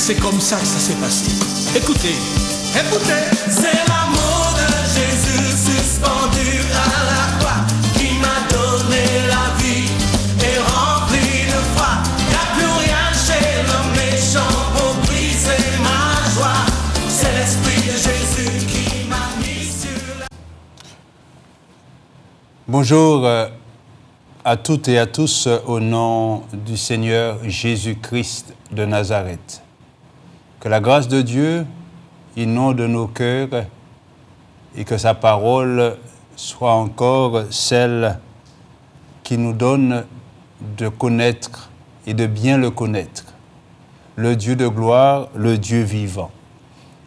c'est comme ça que ça s'est passé. Écoutez, écoutez. C'est l'amour de Jésus suspendu à la croix qui m'a donné la vie et rempli de foi. Y'a plus rien chez l'homme méchant pour briser ma joie. C'est l'esprit de Jésus qui m'a mis sur la... Bonjour à toutes et à tous au nom du Seigneur Jésus-Christ de Nazareth. Que la grâce de Dieu inonde nos cœurs et que sa parole soit encore celle qui nous donne de connaître et de bien le connaître. Le Dieu de gloire, le Dieu vivant.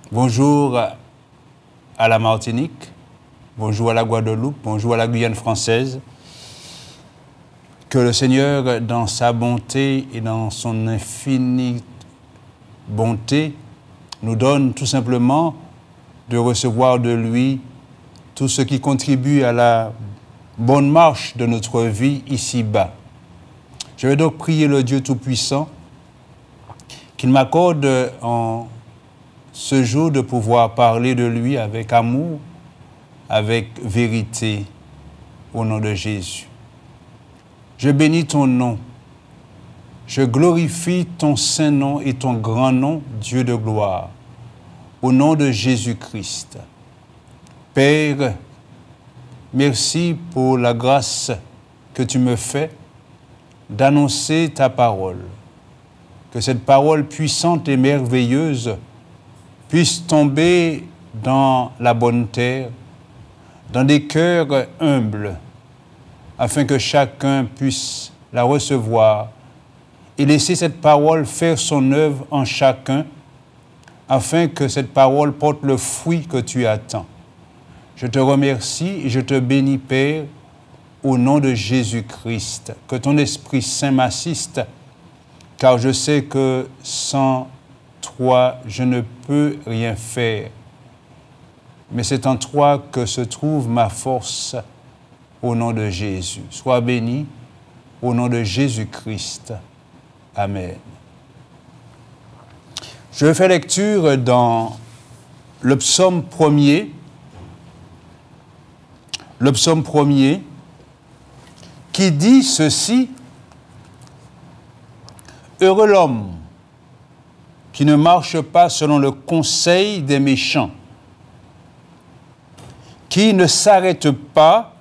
Bonjour à la Martinique, bonjour à la Guadeloupe, bonjour à la Guyane française. Que le Seigneur, dans sa bonté et dans son infinie bonté, nous donne tout simplement de recevoir de lui tout ce qui contribue à la bonne marche de notre vie ici-bas. Je vais donc prier le Dieu Tout-Puissant qu'il m'accorde en ce jour de pouvoir parler de lui avec amour, avec vérité, au nom de Jésus. Je bénis ton nom, je glorifie ton saint nom et ton grand nom, Dieu de gloire, au nom de Jésus-Christ. Père, merci pour la grâce que tu me fais d'annoncer ta parole. Que cette parole puissante et merveilleuse puisse tomber dans la bonne terre, dans des cœurs humbles, afin que chacun puisse la recevoir et laisser cette parole faire son œuvre en chacun, afin que cette parole porte le fruit que tu attends. Je te remercie et je te bénis, Père, au nom de Jésus-Christ. Que ton Esprit Saint m'assiste, car je sais que sans toi, je ne peux rien faire. Mais c'est en toi que se trouve ma force, au nom de Jésus. Sois béni, au nom de Jésus-Christ. Amen. Je fais lecture dans le psaume 1er. Le psaume 1er qui dit ceci: Heureux l'homme qui ne marche pas selon le conseil des méchants, qui ne s'arrête pas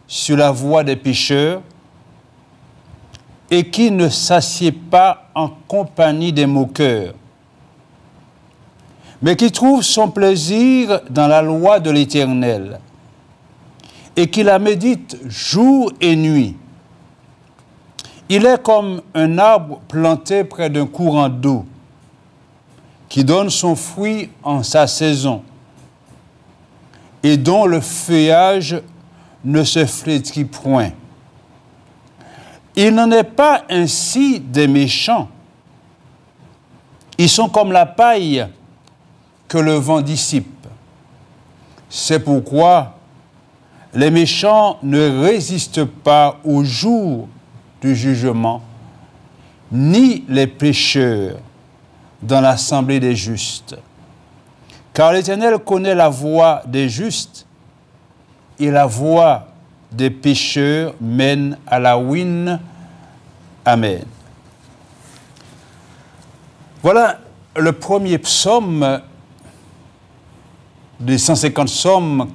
sur la voie des pécheurs et qui ne s'assied pas en compagnie des moqueurs, mais qui trouve son plaisir dans la loi de l'Éternel et qui la médite jour et nuit. Il est comme un arbre planté près d'un courant d'eau qui donne son fruit en sa saison et dont le feuillage ne se flétrit point. Il n'en est pas ainsi des méchants. Ils sont comme la paille que le vent dissipe. C'est pourquoi les méchants ne résistent pas au jour du jugement, ni les pécheurs dans l'assemblée des justes. Car l'Éternel connaît la voie des justes, et la voie des pécheurs mène à la ruine. Amen. Voilà le premier psaume des 150 psaumes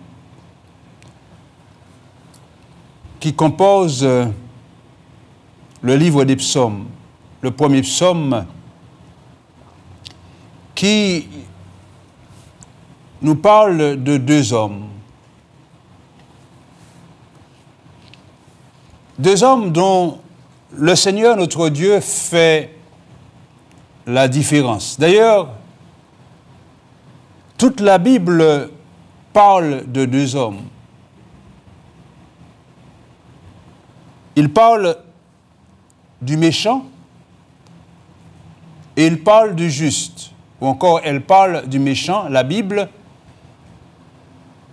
qui composent le livre des psaumes. Le premier psaume qui nous parle de deux hommes. Deux hommes dont le Seigneur, notre Dieu, fait la différence. D'ailleurs, toute la Bible parle de deux hommes. Il parle du méchant et il parle du juste. Ou encore, elle parle du méchant, la Bible,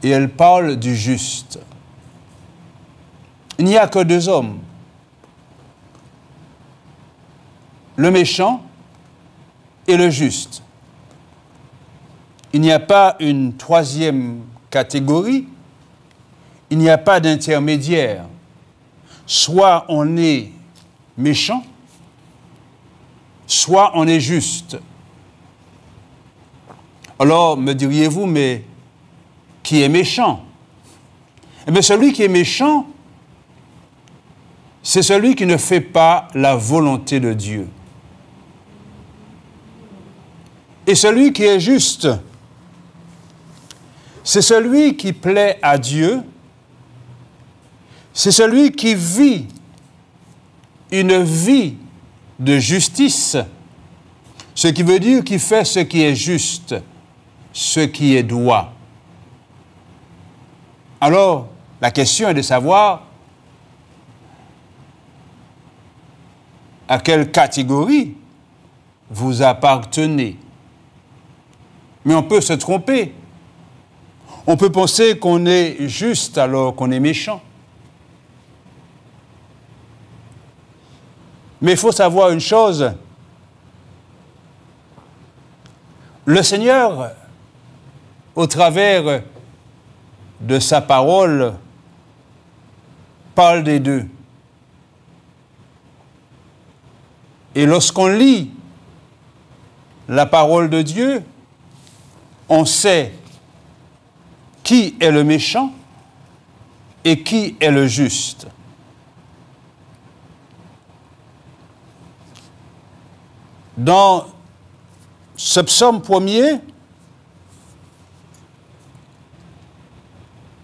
et elle parle du juste. Il n'y a que deux hommes. Le méchant et le juste. Il n'y a pas une troisième catégorie, il n'y a pas d'intermédiaire. Soit on est méchant, soit on est juste. Alors, me diriez-vous, mais qui est méchant? Eh bien, celui qui est méchant, c'est celui qui ne fait pas la volonté de Dieu. Et celui qui est juste, c'est celui qui plaît à Dieu, c'est celui qui vit une vie de justice, ce qui veut dire qu'il fait ce qui est juste, ce qui est droit. Alors, la question est de savoir à quelle catégorie vous appartenez. Mais on peut se tromper. On peut penser qu'on est juste alors qu'on est méchant. Mais il faut savoir une chose. Le Seigneur, au travers de sa parole, parle des deux. Et lorsqu'on lit la parole de Dieu, on sait qui est le méchant et qui est le juste. Dans ce psaume premier,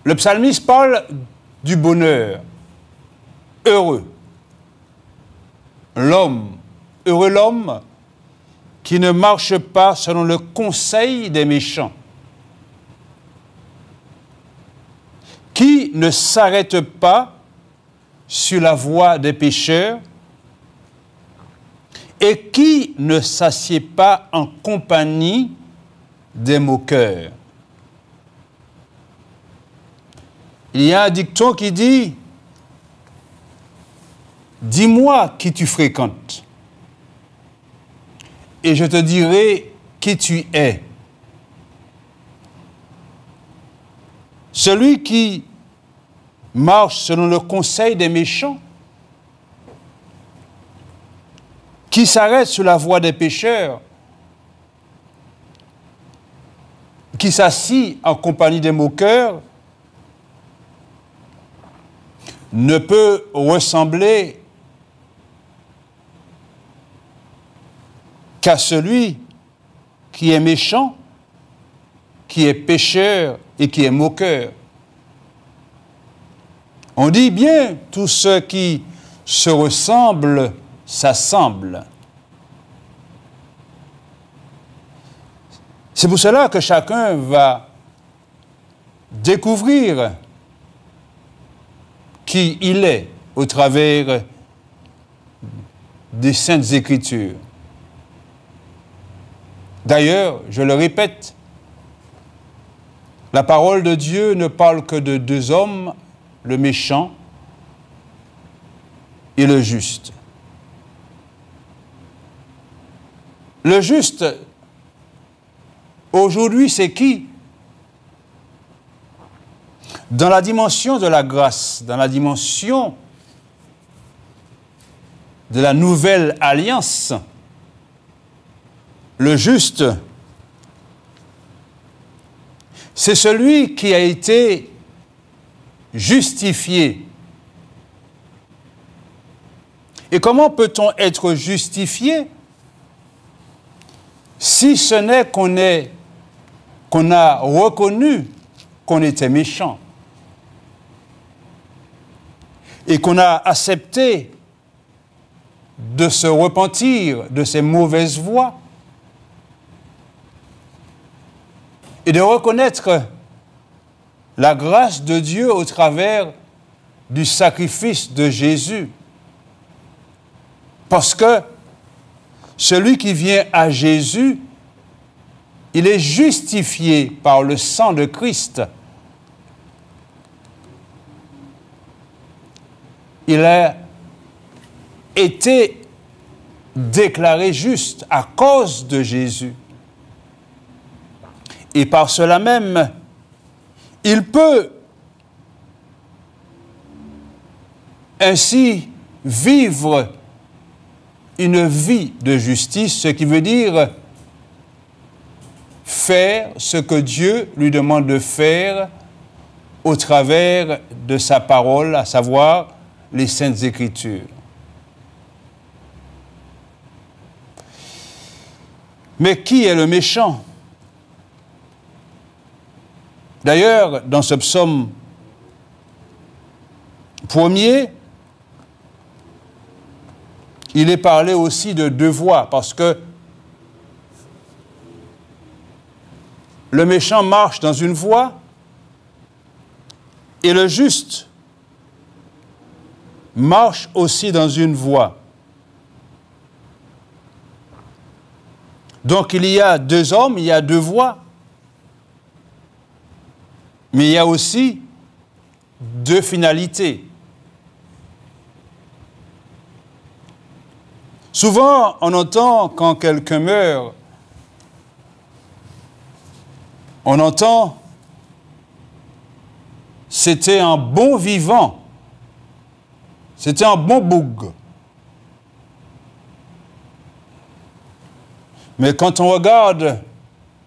le psalmiste parle du bonheur. Heureux. Heureux l'homme qui ne marche pas selon le conseil des méchants, qui ne s'arrête pas sur la voie des pécheurs et qui ne s'assied pas en compagnie des moqueurs. Il y a un dicton qui dit « Dis-moi qui tu fréquentes, et je te dirai qui tu es. » Celui qui marche selon le conseil des méchants, qui s'arrête sur la voie des pécheurs, qui s'assit en compagnie des moqueurs, ne peut ressembler qu'à celui qui est méchant, qui est pécheur et qui est moqueur. On dit bien, tous ceux qui se ressemblent s'assemblent. C'est pour cela que chacun va découvrir qui il est au travers des Saintes Écritures. D'ailleurs, je le répète, la parole de Dieu ne parle que de deux hommes, le méchant et le juste. Le juste, aujourd'hui, c'est qui? Dans la dimension de la grâce, dans la dimension de la nouvelle alliance, le juste, c'est celui qui a été justifié. Et comment peut-on être justifié si ce n'est qu'on a reconnu qu'on était méchant et qu'on a accepté de se repentir de ses mauvaises voies et de reconnaître la grâce de Dieu au travers du sacrifice de Jésus. Parce que celui qui vient à Jésus, il est justifié par le sang de Christ. Il a été déclaré juste à cause de Jésus. Et par cela même, il peut ainsi vivre une vie de justice, ce qui veut dire faire ce que Dieu lui demande de faire au travers de sa parole, à savoir les Saintes Écritures. Mais qui est le méchant? D'ailleurs, dans ce psaume premier, il est parlé aussi de deux voies, parce que le méchant marche dans une voie et le juste marche aussi dans une voie. Donc il y a deux hommes, il y a deux voies, mais il y a aussi deux finalités. Souvent, on entend quand quelqu'un meurt, on entend « c'était un bon vivant, c'était un bon boug ». Mais quand on regarde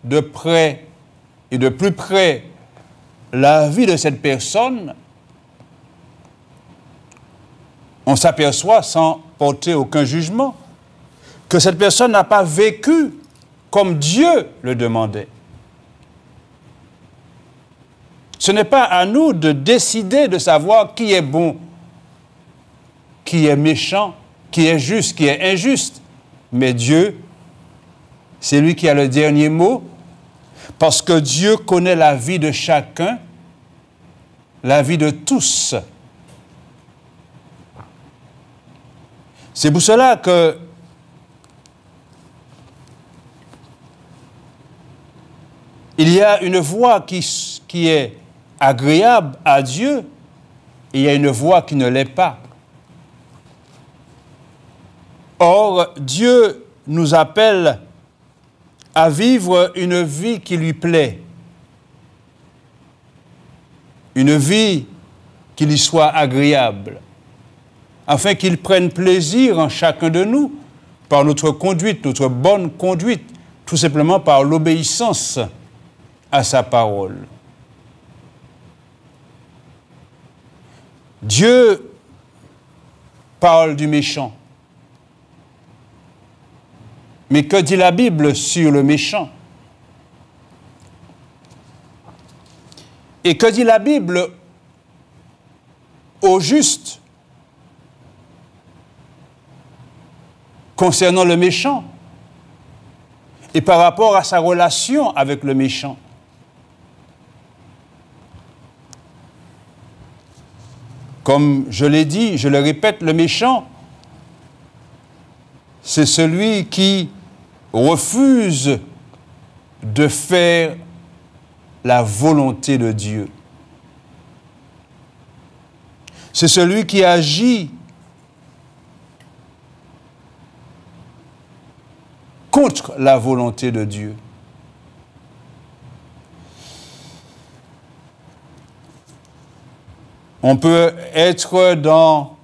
de près et de plus près la vie de cette personne, on s'aperçoit, sans porter aucun jugement, que cette personne n'a pas vécu comme Dieu le demandait. Ce n'est pas à nous de décider de savoir qui est bon, qui est méchant, qui est juste, qui est injuste. Mais Dieu, c'est lui qui a le dernier mot, parce que Dieu connaît la vie de chacun, la vie de tous. C'est pour cela que il y a une voie qui est agréable à Dieu et il y a une voie qui ne l'est pas. Or, Dieu nous appelle à vivre une vie qui lui plaît, une vie qui lui soit agréable, afin qu'il prenne plaisir en chacun de nous par notre conduite, notre bonne conduite, tout simplement par l'obéissance à sa parole. Dieu parle du méchant. Mais que dit la Bible sur le méchant? Et que dit la Bible au juste concernant le méchant et par rapport à sa relation avec le méchant? Comme je l'ai dit, je le répète, le méchant, c'est celui qui refuse de faire la volonté de Dieu. C'est celui qui agit contre la volonté de Dieu. On peut être dans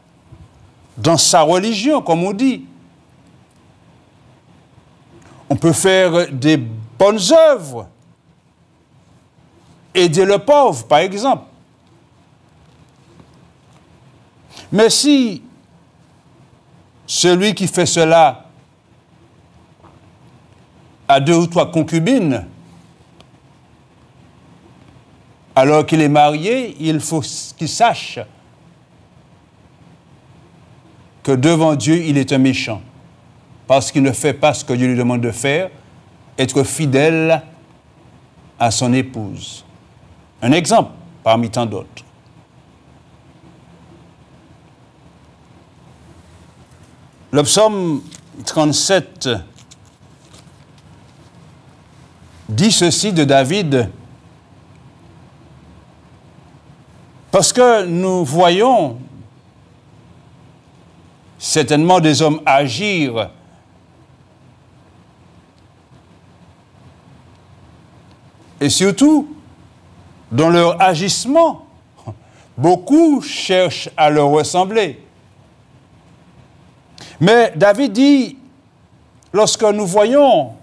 sa religion, comme on dit. On peut faire des bonnes œuvres, aider le pauvre, par exemple. Mais si celui qui fait cela a 2 ou 3 concubines, alors qu'il est marié, il faut qu'il sache que devant Dieu, il est un méchant. Parce qu'il ne fait pas ce que Dieu lui demande de faire, être fidèle à son épouse. Un exemple parmi tant d'autres. Le psaume 37 dit ceci de David, parce que nous voyons certainement des hommes agir Et surtout, dans leur agissement, beaucoup cherchent à leur ressembler. Mais David dit, lorsque nous voyons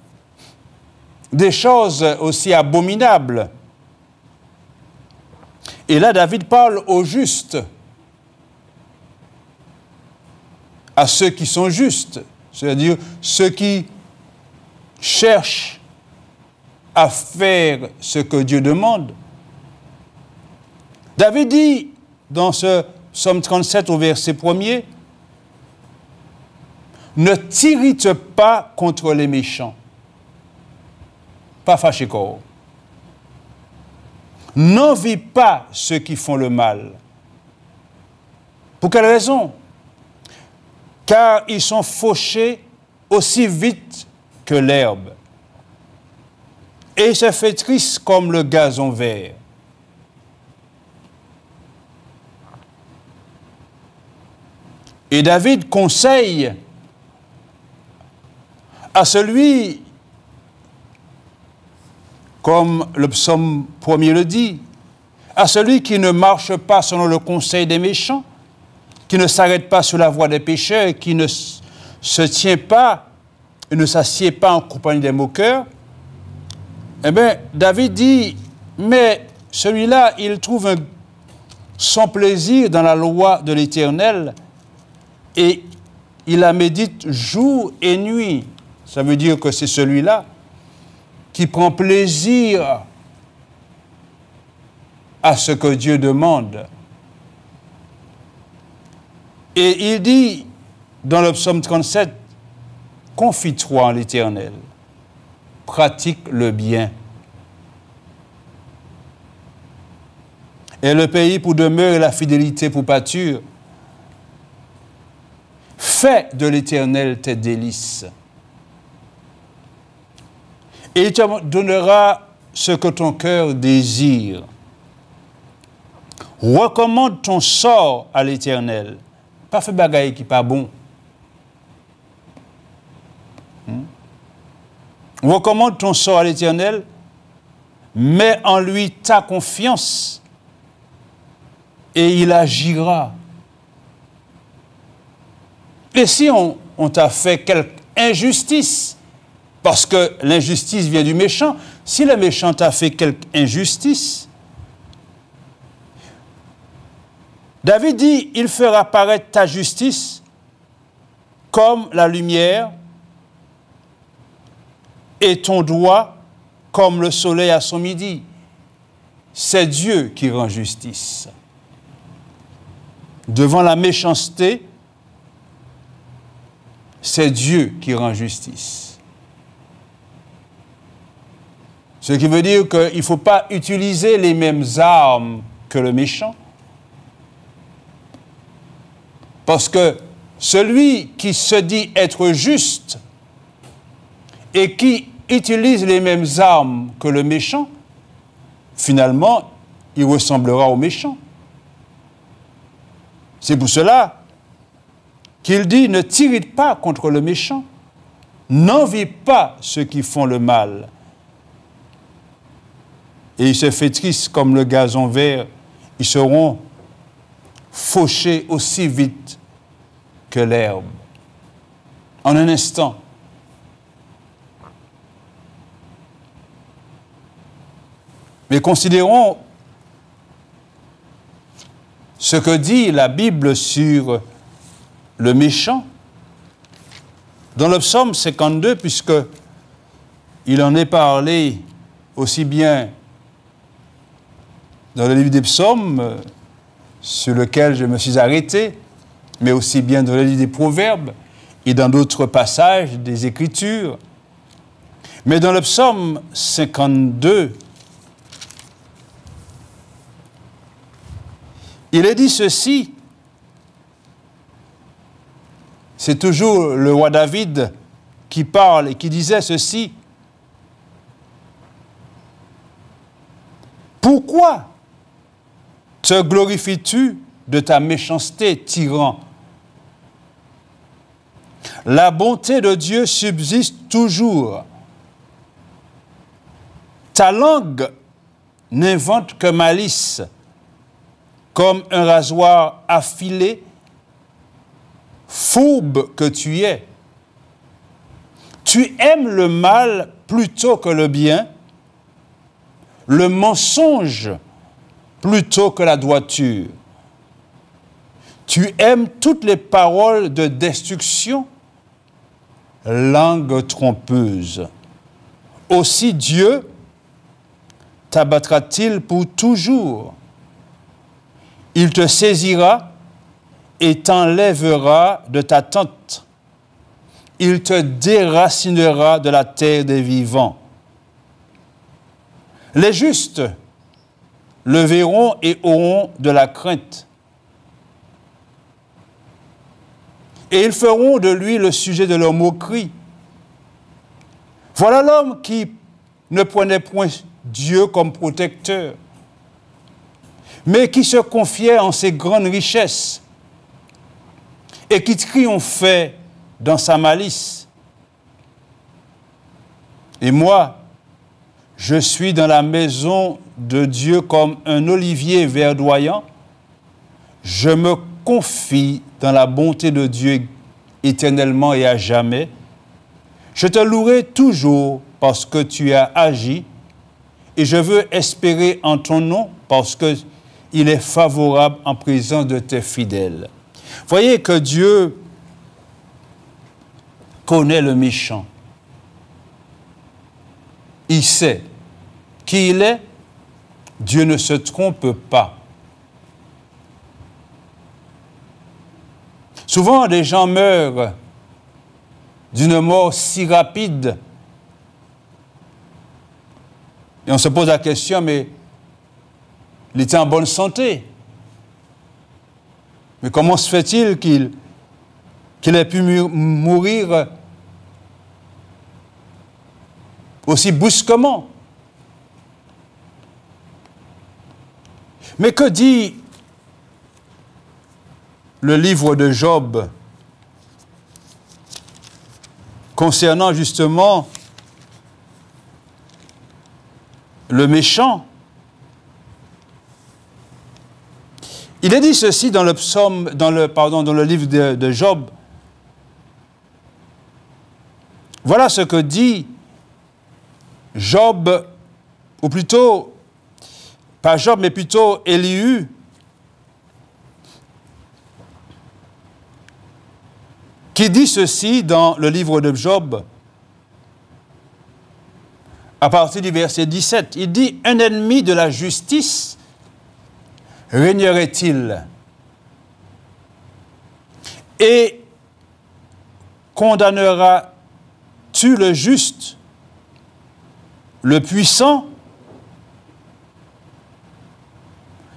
des choses aussi abominables, et là David parle aux justes, à ceux qui sont justes, c'est-à-dire ceux qui cherchent à faire ce que Dieu demande. David dit dans ce psaume 37 au verset 1er, « Ne t'irrite pas contre les méchants. » Pas fâché corps. « N'envie pas ceux qui font le mal. » Pour quelle raison? Car ils sont fauchés aussi vite que l'herbe. Et ils se flétrissent comme le gazon vert. Et David conseille à celui, comme le psaume 1er le dit, à celui qui ne marche pas selon le conseil des méchants, qui ne s'arrête pas sur la voie des pécheurs, et qui ne se tient pas et ne s'assied pas en compagnie des moqueurs, eh bien, David dit, mais celui-là, il trouve son plaisir dans la loi de l'Éternel et il la médite jour et nuit. Ça veut dire que c'est celui-là qui prend plaisir à ce que Dieu demande. Et il dit dans le psaume 37, « Confie-toi en l'Éternel, pratique le bien. Et le pays pour demeure et la fidélité pour pâture. Fais de l'Éternel tes délices. Et il te donnera ce que ton cœur désire. Recommande ton sort à l'Éternel. Pas fait bagaille qui pas bon. Recommande ton sort à l'Éternel, mets en lui ta confiance et il agira. Et si on t'a fait quelque injustice, parce que l'injustice vient du méchant, si le méchant t'a fait quelque injustice, David dit, il fera paraître ta justice comme la lumière et ton droit comme le soleil à son midi. C'est Dieu qui rend justice. Devant la méchanceté, c'est Dieu qui rend justice. Ce qui veut dire qu'il ne faut pas utiliser les mêmes armes que le méchant. Parce que celui qui se dit être juste et qui utilise les mêmes armes que le méchant, finalement, il ressemblera au méchant. C'est pour cela qu'il dit, ne t'irrite pas contre le méchant, n'envie pas ceux qui font le mal. Et ils se flétrissent comme le gazon vert, ils seront fauchés aussi vite que l'herbe. En un instant. Mais considérons ce que dit la Bible sur le méchant. Dans le psaume 52, puisque il en est parlé aussi bien dans le livre des psaumes, sur lequel je me suis arrêté, mais aussi bien dans le livre des proverbes et dans d'autres passages des Écritures. Mais dans le psaume 52, il est dit ceci, c'est toujours le roi David qui parle et qui disait ceci. Pourquoi te glorifies-tu de ta méchanceté, tyran? La bonté de Dieu subsiste toujours. Ta langue n'invente que malice, comme un rasoir affilé, fourbe que tu es. Tu aimes le mal plutôt que le bien, le mensonge plutôt que la droiture. Tu aimes toutes les paroles de destruction, langue trompeuse. Aussi Dieu t'abattra-t-il pour toujours. Il te saisira et t'enlèvera de ta tente. Il te déracinera de la terre des vivants. Les justes le verront et auront de la crainte. Et ils feront de lui le sujet de leur moquerie. Voilà l'homme qui ne prenait point Dieu comme protecteur, mais qui se confiait en ses grandes richesses et qui triomphait dans sa malice. Et moi, je suis dans la maison de Dieu comme un olivier verdoyant. Je me confie dans la bonté de Dieu éternellement et à jamais. Je te louerai toujours parce que tu as agi et je veux espérer en ton nom parce qu'il est favorable en présence de tes fidèles. Voyez que Dieu connaît le méchant. Il sait qui il est. Dieu ne se trompe pas. Souvent, des gens meurent d'une mort si rapide. Et on se pose la question, mais il était en bonne santé. Mais comment se fait-il qu'il ait pu mourir aussi brusquement? Mais que dit le livre de Job concernant justement le méchant? Il est dit ceci dans le livre de Job. Voilà ce que dit Job, ou plutôt, pas Job, mais plutôt Élihu, qui dit ceci dans le livre de Job, à partir du verset 17. Il dit « Un ennemi de la justice régnerait-il et condamneras-tu le juste, le puissant,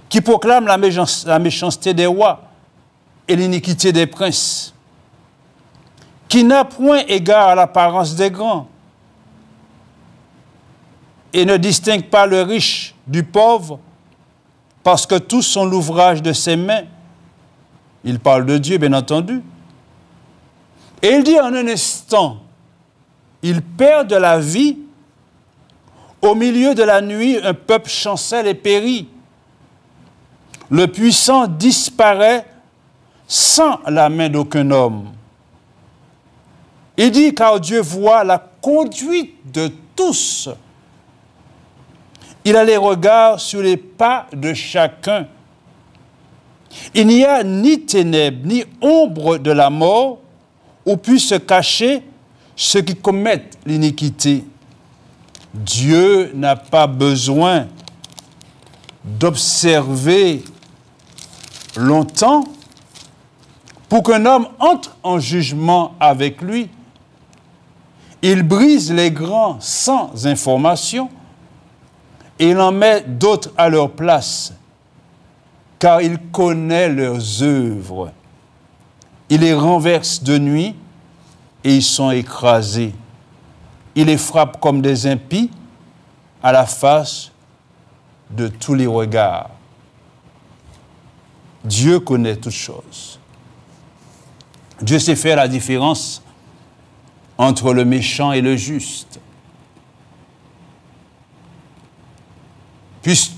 qui proclame la méchanceté des rois et l'iniquité des princes, qui n'a point égard à l'apparence des grands et ne distingue pas le riche du pauvre, parce que tous sont l'ouvrage de ses mains. » Il parle de Dieu, bien entendu. Et il dit en un instant, il perd de la vie, au milieu de la nuit, un peuple chancelle et périt. Le puissant disparaît sans la main d'aucun homme. Il dit, car Dieu voit la conduite de tous. Il a les regards sur les pas de chacun. Il n'y a ni ténèbres, ni ombre de la mort, où puissent se cacher ceux qui commettent l'iniquité. Dieu n'a pas besoin d'observer longtemps pour qu'un homme entre en jugement avec lui. Il brise les grands sans information et il en met d'autres à leur place, car il connaît leurs œuvres. Il les renverse de nuit et ils sont écrasés. Il les frappe comme des impies à la face de tous les regards. Dieu connaît toutes choses. Dieu sait faire la différence entre le méchant et le juste. puisse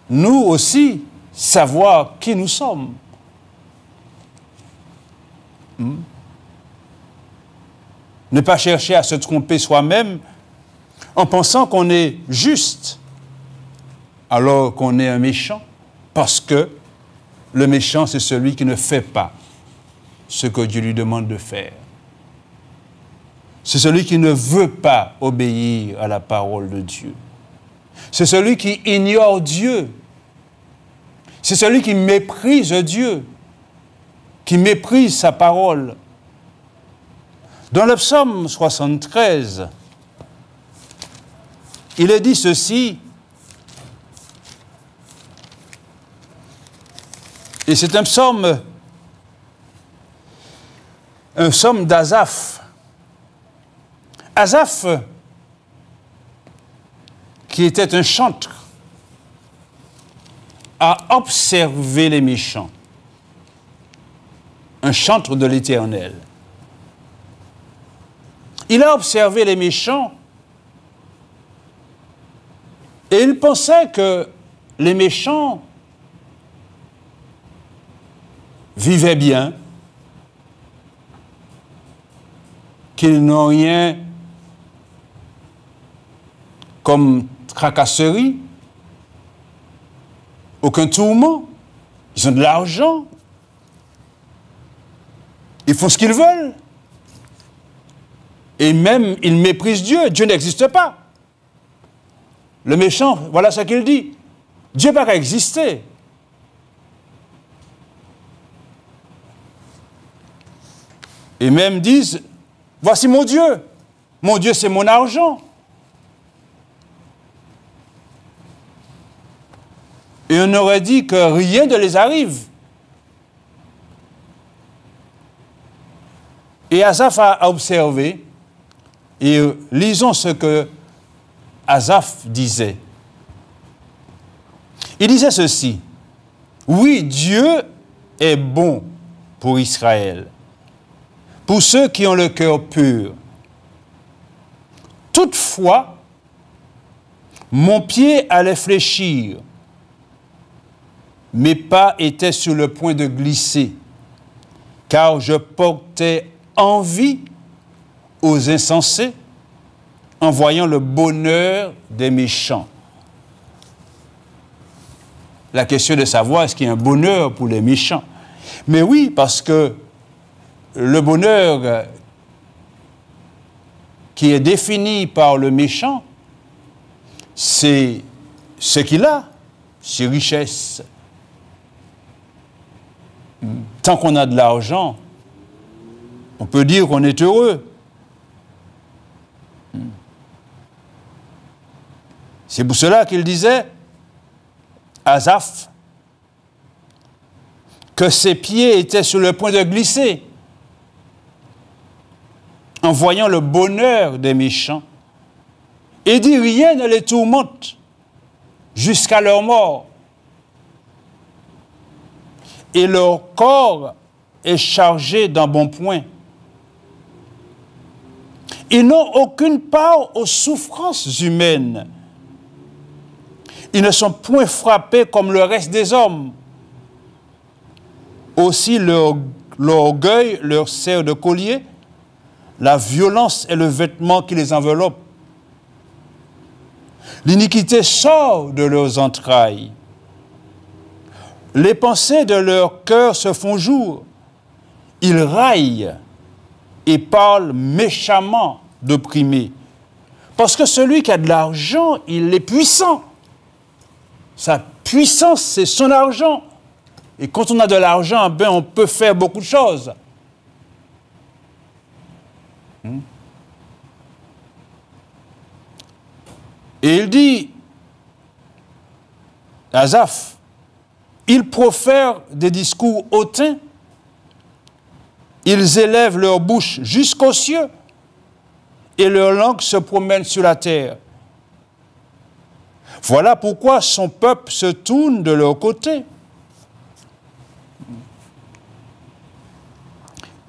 nous aussi savoir qui nous sommes. Ne pas chercher à se tromper soi-même en pensant qu'on est juste alors qu'on est un méchant, parce que le méchant, c'est celui qui ne fait pas ce que Dieu lui demande de faire. C'est celui qui ne veut pas obéir à la parole de Dieu. C'est celui qui ignore Dieu. C'est celui qui méprise Dieu, qui méprise sa parole. Dans le psaume 73, il est dit ceci, et c'est un psaume d'Asaph. Asaph, qui était un chantre, a observé les méchants. Un chantre de l'Éternel. Il a observé les méchants et il pensait que les méchants vivaient bien, qu'ils n'ont rien comme tracasserie, aucun tourment, ils ont de l'argent, ils font ce qu'ils veulent. Et même, ils méprisent Dieu. Dieu n'existe pas. Le méchant, voilà ce qu'il dit. Dieu n'a pas existé. Et même disent, voici mon Dieu. Mon Dieu, c'est mon argent. Et on aurait dit que rien ne les arrive. Et Asaph a observé, et lisons ce que Asaph disait. Il disait ceci, « Oui, Dieu est bon pour Israël, pour ceux qui ont le cœur pur. Toutefois, mon pied allait fléchir, mes pas étaient sur le point de glisser, car je portais envie aux insensés en voyant le bonheur des méchants. » La question de savoir est-ce qu'il y a un bonheur pour les méchants. Mais oui, parce que le bonheur qui est défini par le méchant, c'est ce qu'il a, ses richesses. Tant qu'on a de l'argent, on peut dire qu'on est heureux. C'est pour cela qu'il disait, Asaph, que ses pieds étaient sur le point de glisser en voyant le bonheur des méchants. Et dit, rien ne les tourmente jusqu'à leur mort. Et leur corps est chargé d'embonpoint. Ils n'ont aucune part aux souffrances humaines. Ils ne sont point frappés comme le reste des hommes. Aussi l'orgueil leur sert de collier, la violence est le vêtement qui les enveloppe. L'iniquité sort de leurs entrailles. Les pensées de leur cœur se font jour. Ils raillent et parlent méchamment d'opprimés. Parce que celui qui a de l'argent, il est puissant. Sa puissance, c'est son argent. Et quand on a de l'argent, ben, on peut faire beaucoup de choses. Et il dit, Asaph, ils profèrent des discours hautains, ils élèvent leur bouche jusqu'aux cieux, et leur langue se promène sur la terre. Voilà pourquoi son peuple se tourne de leur côté.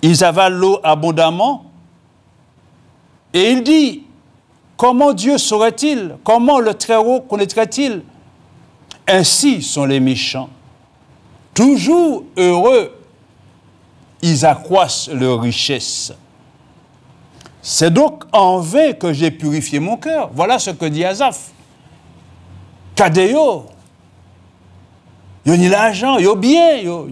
Ils avalent l'eau abondamment, et il dit, comment Dieu saurait-il? Comment le Très-Haut connaîtrait-il? Ainsi sont les méchants. Toujours heureux, ils accroissent leur richesse. C'est donc en vain que j'ai purifié mon cœur. Voilà ce que dit Asaph. Kadeo, yo ni l'argent, yo bien, yo.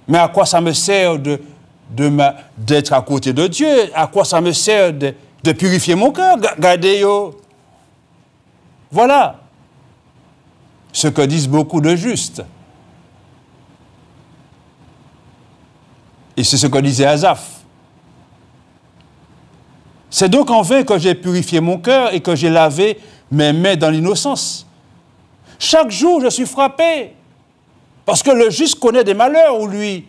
Mais à quoi ça me sert d'être à côté de Dieu? À quoi ça me sert de purifier mon cœur? Kadeo. Voilà ce que disent beaucoup de justes. Et c'est ce que disait Asaph. C'est donc en vain que j'ai purifié mon cœur et que j'ai lavé mes mains dans l'innocence. Chaque jour, je suis frappé, parce que le juste connaît des malheurs, ou lui.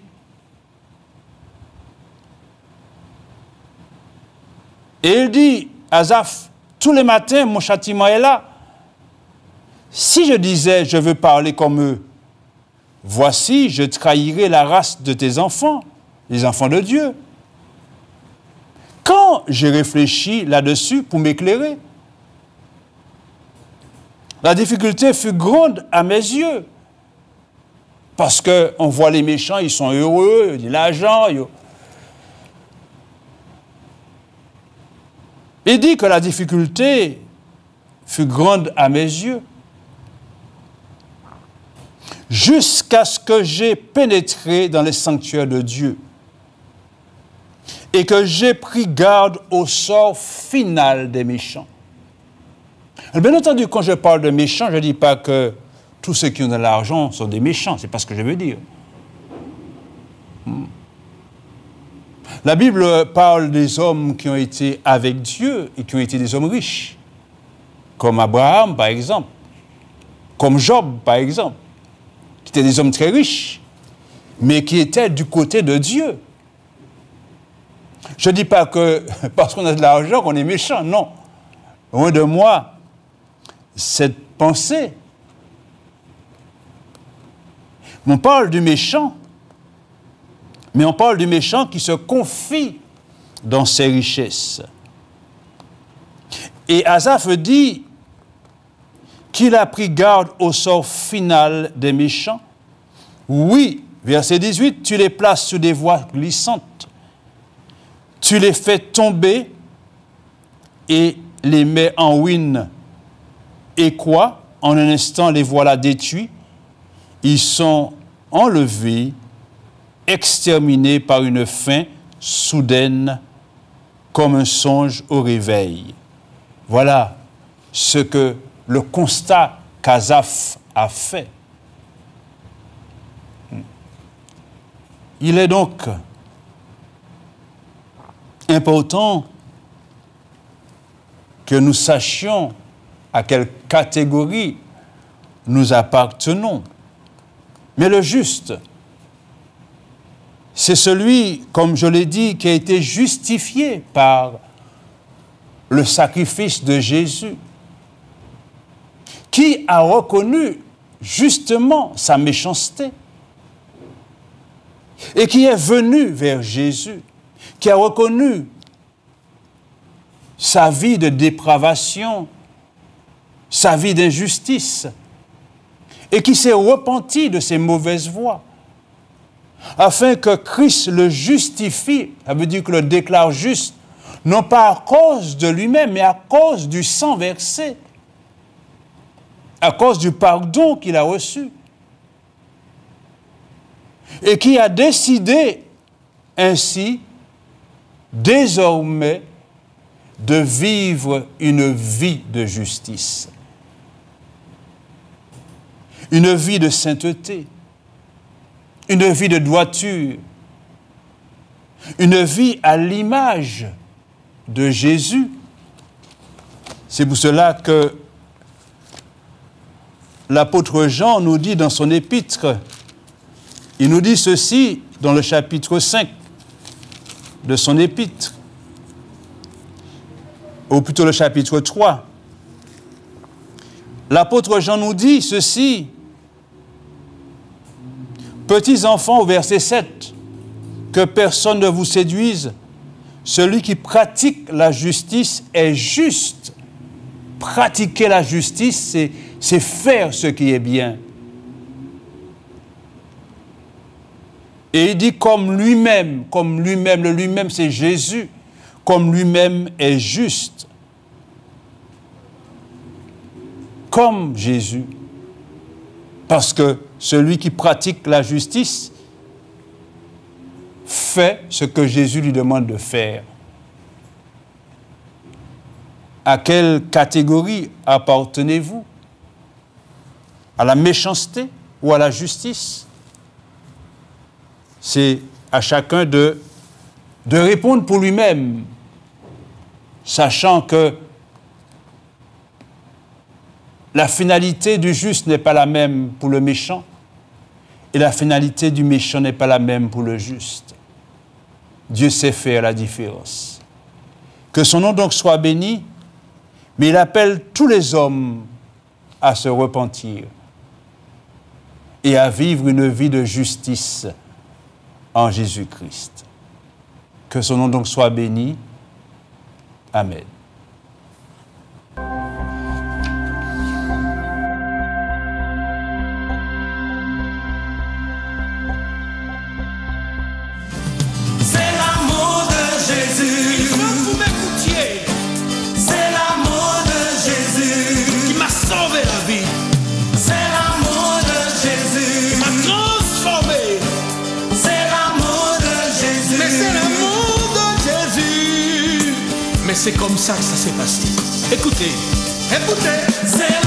Et il dit, Asaph, tous les matins, mon châtiment est là. Si je disais, je veux parler comme eux, voici, je trahirai la race de tes enfants, les enfants de Dieu. Quand j'ai réfléchi là-dessus pour m'éclairer, la difficulté fut grande à mes yeux. Parce qu'on voit les méchants, ils sont heureux, ils ont de l'argent. Il dit que la difficulté fut grande à mes yeux. Jusqu'à ce que j'ai pénétré dans les sanctuaires de Dieu. Et que j'ai pris garde au sort final des méchants. Bien entendu, quand je parle de méchants, je ne dis pas que tous ceux qui ont de l'argent sont des méchants, c'est pas ce que je veux dire. La Bible parle des hommes qui ont été avec Dieu et qui ont été des hommes riches, comme Abraham, par exemple, comme Job, par exemple, qui étaient des hommes très riches, mais qui étaient du côté de Dieu. Je ne dis pas que parce qu'on a de l'argent qu'on est méchant, non. Loin de moi, cette pensée. On parle du méchant, mais on parle du méchant qui se confie dans ses richesses. Et Asaph dit qu'il a pris garde au sort final des méchants. Oui, verset 18, tu les places sur des voies glissantes. Tu les fais tomber et les mets en ruine. Et quoi? En un instant, les voilà détruits. Ils sont enlevés, exterminés par une faim soudaine, comme un songe au réveil. Voilà ce que le constat qu'Asaph a fait. Il est donc important que nous sachions à quelle catégorie nous appartenons. Mais le juste, c'est celui, comme je l'ai dit, qui a été justifié par le sacrifice de Jésus, qui a reconnu justement sa méchanceté et qui est venu vers Jésus, qui a reconnu sa vie de dépravation, sa vie d'injustice, et qui s'est repenti de ses mauvaises voies, afin que Christ le justifie, ça veut dire que le déclare juste, non pas à cause de lui-même, mais à cause du sang versé, à cause du pardon qu'il a reçu, et qui a décidé ainsi, désormais, de vivre une vie de justice, une vie de sainteté, une vie de droiture, une vie à l'image de Jésus. C'est pour cela que l'apôtre Jean nous dit dans son épître, il nous dit ceci dans le chapitre 5 de son épître, ou plutôt le chapitre 3. L'apôtre Jean nous dit ceci, petits enfants, au verset 7, que personne ne vous séduise celui qui pratique la justice est juste. Pratiquer la justice, c'est faire ce qui est bien. Et il dit comme lui-même, le lui-même c'est Jésus, comme lui-même est juste. Comme Jésus. Parce que celui qui pratique la justice fait ce que Jésus lui demande de faire. À quelle catégorie appartenez-vous? À la méchanceté ou à la justice? C'est à chacun de répondre pour lui-même, sachant que la finalité du juste n'est pas la même pour le méchant et la finalité du méchant n'est pas la même pour le juste. Dieu sait faire la différence. Que son nom donc soit béni, mais il appelle tous les hommes à se repentir et à vivre une vie de justice en Jésus-Christ. Que son nom donc soit béni. Amen. C'est l'amour de Jésus. Il faut que vous m'écoutiez. C'est l'amour de Jésus Qui m'a sauvé la vie. C'est l'amour de Jésus Qui m'a transformé. C'est l'amour de Jésus. Mais c'est l'amour de Jésus. Mais c'est comme ça que ça s'est passé. Écoutez. C'est